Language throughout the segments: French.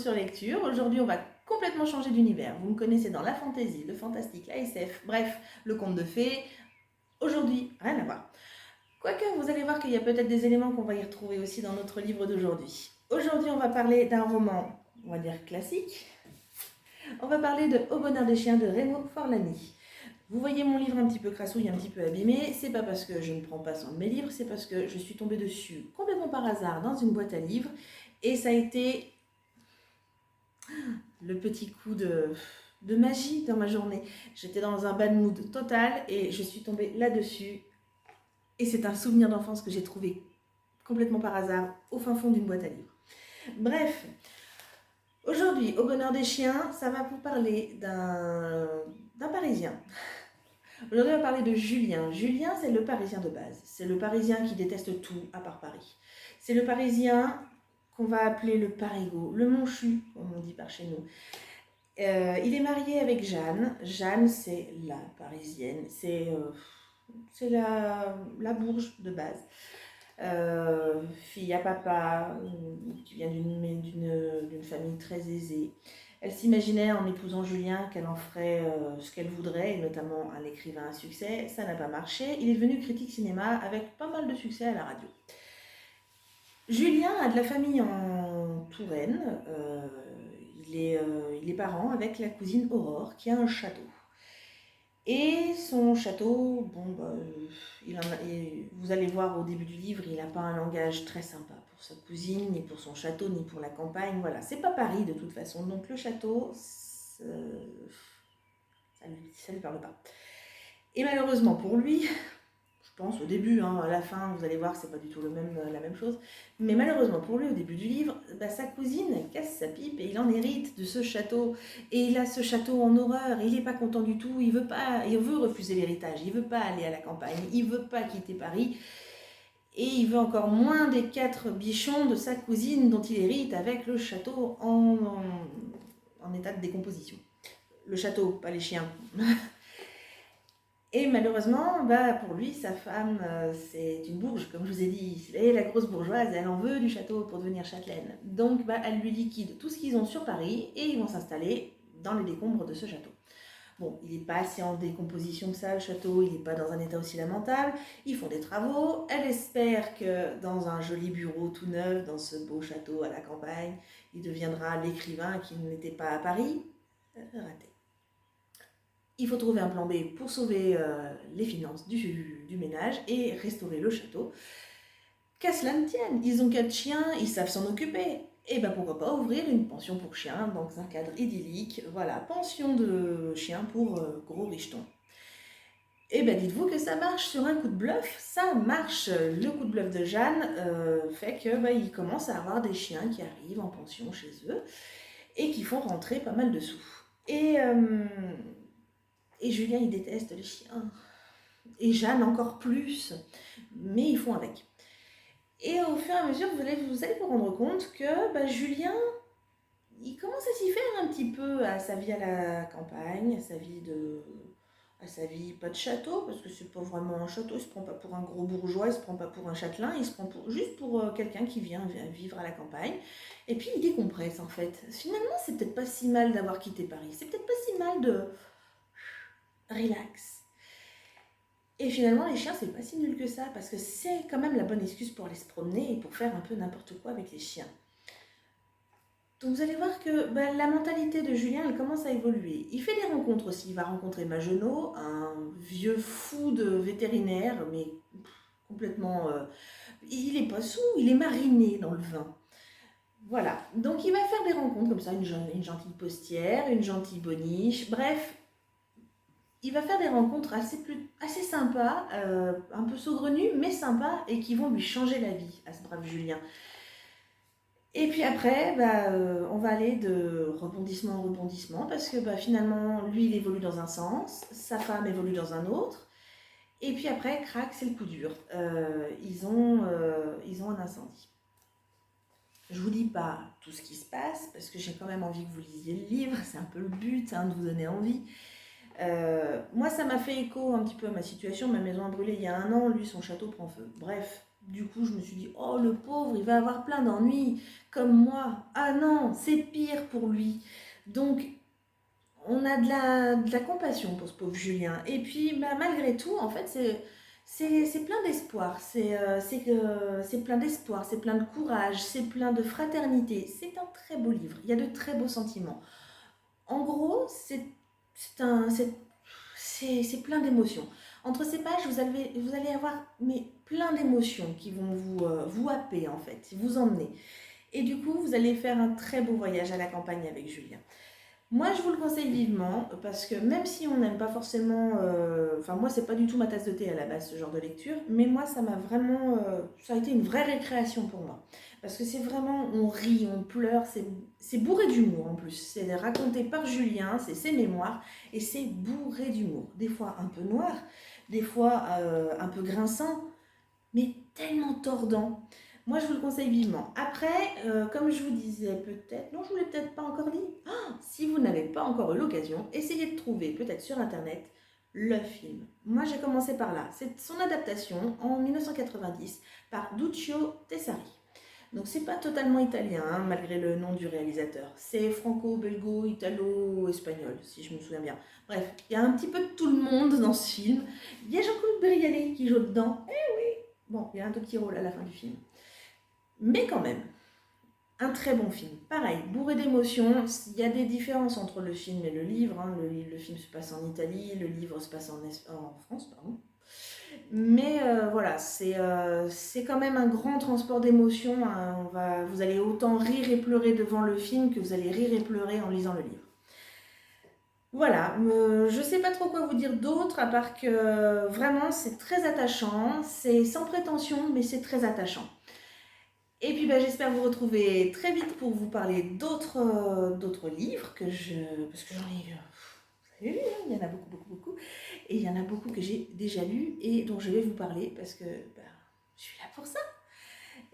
sur lecture. Aujourd'hui, on va complètement changer d'univers. Vous me connaissez dans la fantasy, le fantastique, la SF, bref, le conte de fées. Aujourd'hui, rien à voir. Quoique, vous allez voir qu'il y a peut-être des éléments qu'on va y retrouver aussi dans notre livre d'aujourd'hui. Aujourd'hui, on va parler d'un roman, on va dire classique. On va parler de Au bonheur des chiens de Remo Forlani. Vous voyez mon livre un petit peu crassouille, un petit peu abîmé, c'est pas parce que je ne prends pas soin de mes livres, c'est parce que je suis tombée dessus complètement par hasard dans une boîte à livres et ça a été le petit coup de magie dans ma journée. J'étais dans un bad mood total et je suis tombée là-dessus et c'est un souvenir d'enfance que j'ai trouvé complètement par hasard au fin fond d'une boîte à livres. Bref, aujourd'hui, Au bonheur des chiens, ça va vous parler d'un Parisien. Aujourd'hui, on va parler de Julien. Julien, c'est le Parisien de base. C'est le Parisien qui déteste tout à part Paris. C'est le Parisien qu'on va appeler le Parigot, le Monchu, comme on dit par chez nous. Il est marié avec Jeanne. Jeanne, c'est la Parisienne. C'est la bourge de base. Fille à papa, qui vient d'une famille très aisée. Elle s'imaginait en épousant Julien qu'elle en ferait ce qu'elle voudrait, et notamment un écrivain à succès. Ça n'a pas marché. Il est devenu critique cinéma avec pas mal de succès à la radio. Julien a de la famille en Touraine. Il est parent avec la cousine Aurore qui a un château. Et son château, vous allez voir au début du livre, il n'a pas un langage très sympa pour sa cousine, ni pour son château, ni pour la campagne. Voilà, c'est pas Paris de toute façon. Donc le château, ça lui parle pas. Et malheureusement pour lui, je pense au début, à la fin, vous allez voir, c'est pas du tout la même chose. Mais malheureusement pour lui, au début du livre, sa cousine elle casse sa pipe et il en hérite de ce château. Et il a ce château en horreur. Et il n'est pas content du tout. Il veut refuser l'héritage. Il veut pas aller à la campagne. Il veut pas quitter Paris. Et il veut encore moins des 4 bichons de sa cousine dont il hérite avec le château en état de décomposition. Le château, pas les chiens. Et malheureusement, pour lui, sa femme, c'est une bourge, comme je vous ai dit. Elle est la grosse bourgeoise, elle en veut du château pour devenir châtelaine. Donc, elle lui liquide tout ce qu'ils ont sur Paris et ils vont s'installer dans les décombres de ce château. Bon, il n'est pas assez en décomposition que ça, le château, il n'est pas dans un état aussi lamentable. Ils font des travaux. Elle espère que dans un joli bureau tout neuf, dans ce beau château à la campagne, il deviendra l'écrivain qui n'était pas à Paris. Raté. Il faut trouver un plan B pour sauver les finances du ménage et restaurer le château. Qu'à cela ne tienne, ils ont 4 chiens, ils savent s'en occuper. Et pourquoi pas ouvrir une pension pour chiens dans un cadre idyllique. Voilà, pension de chiens pour gros richetons. Et dites-vous que ça marche sur un coup de bluff, ça marche. Le coup de bluff de Jeanne fait que ils commencent à avoir des chiens qui arrivent en pension chez eux et qui font rentrer pas mal de sous. Et Julien, il déteste les chiens. Et Jeanne encore plus. Mais ils font avec. Et au fur et à mesure, vous allez vous rendre compte que Julien, il commence à s'y faire un petit peu à sa vie à la campagne, à sa vie pas de château, parce que c'est pas vraiment un château, il se prend pas pour un gros bourgeois, il se prend pas pour un châtelain, il se prend juste pour quelqu'un qui vient vivre à la campagne. Et puis il décompresse en fait. Finalement, c'est peut-être pas si mal d'avoir quitté Paris, c'est peut-être pas si mal de relax. Et finalement, les chiens, c'est pas si nul que ça, parce que c'est quand même la bonne excuse pour aller se promener et pour faire un peu n'importe quoi avec les chiens. Donc vous allez voir que la mentalité de Julien, elle commence à évoluer. Il fait des rencontres aussi. Il va rencontrer Magenot, un vieux fou de vétérinaire, mais complètement... il est pas sous, il est mariné dans le vin. Voilà. Donc il va faire des rencontres comme ça, une gentille postière, une gentille boniche, bref... Il va faire des rencontres assez sympas, un peu saugrenues, mais sympas, et qui vont lui changer la vie à ce brave Julien. Et puis après, on va aller de rebondissement en rebondissement, parce que finalement, lui, il évolue dans un sens, sa femme évolue dans un autre, et puis après, crac, c'est le coup dur. Ils ont un incendie. Je vous dis pas tout ce qui se passe, parce que j'ai quand même envie que vous lisiez le livre, c'est un peu le but, de vous donner envie. Moi, ça m'a fait écho un petit peu à ma situation. Ma maison a brûlé il y a 1 an, lui, son château prend feu. Bref, Du coup, je me suis dit, oh le pauvre, il va avoir plein d'ennuis, comme moi. Ah non, c'est pire pour lui. Donc, on a de la compassion pour ce pauvre Julien. Et puis, bah, malgré tout, en fait, c'est plein d'espoir. C'est plein d'espoir, c'est plein de courage, c'est plein de fraternité. C'est un très beau livre. Il y a de très beaux sentiments. En gros, c'est un, c'est plein d'émotions. Entre ces pages, vous allez avoir mais, plein d'émotions qui vont vous happer, en fait, vous emmener. Et du coup, vous allez faire un très beau voyage à la campagne avec Julien. Moi, je vous le conseille vivement parce que même si on n'aime pas forcément, enfin moi, c'est pas du tout ma tasse de thé à la base ce genre de lecture, mais moi, ça m'a vraiment, ça a été une vraie récréation pour moi parce que c'est vraiment, on rit, on pleure, c'est bourré d'humour en plus. C'est raconté par Julien, c'est ses mémoires et c'est bourré d'humour. Des fois un peu noir, des fois un peu grinçant, mais tellement tordant. Moi, je vous le conseille vivement. Après, comme je vous disais peut-être, non, je ne vous l'ai peut-être pas encore dit. Ah, si vous n'avez pas encore eu l'occasion, essayez de trouver peut-être sur Internet le film. Moi, j'ai commencé par là. C'est son adaptation en 1990 par Duccio Tessari. Donc, c'est pas totalement italien, hein, malgré le nom du réalisateur. C'est franco-belgo-italo-espagnol, si je me souviens bien. Bref, il y a un petit peu de tout le monde dans ce film. Il y a Jean-Claude Brialet qui joue dedans. Bon, il y a un tout petit rôle à la fin du film. Mais quand même, un très bon film. Pareil, bourré d'émotions. Il y a des différences entre le film et le livre. Hein. Le film se passe en Italie, le livre se passe en France, pardon. Mais voilà, c'est quand même un grand transport d'émotions. Hein. Vous allez autant rire et pleurer devant le film que vous allez rire et pleurer en lisant le livre. Voilà, je sais pas trop quoi vous dire d'autre, à part que vraiment c'est très attachant, c'est sans prétention, mais c'est très attachant. Et puis bah, j'espère vous retrouver très vite pour vous parler d'autres livres parce que j'en ai, vous avez vu, hein, il y en a beaucoup, beaucoup, beaucoup. Et il y en a beaucoup que j'ai déjà lus et dont je vais vous parler parce que bah, je suis là pour ça.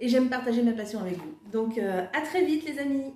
Et j'aime partager ma passion avec vous. Donc à très vite les amis.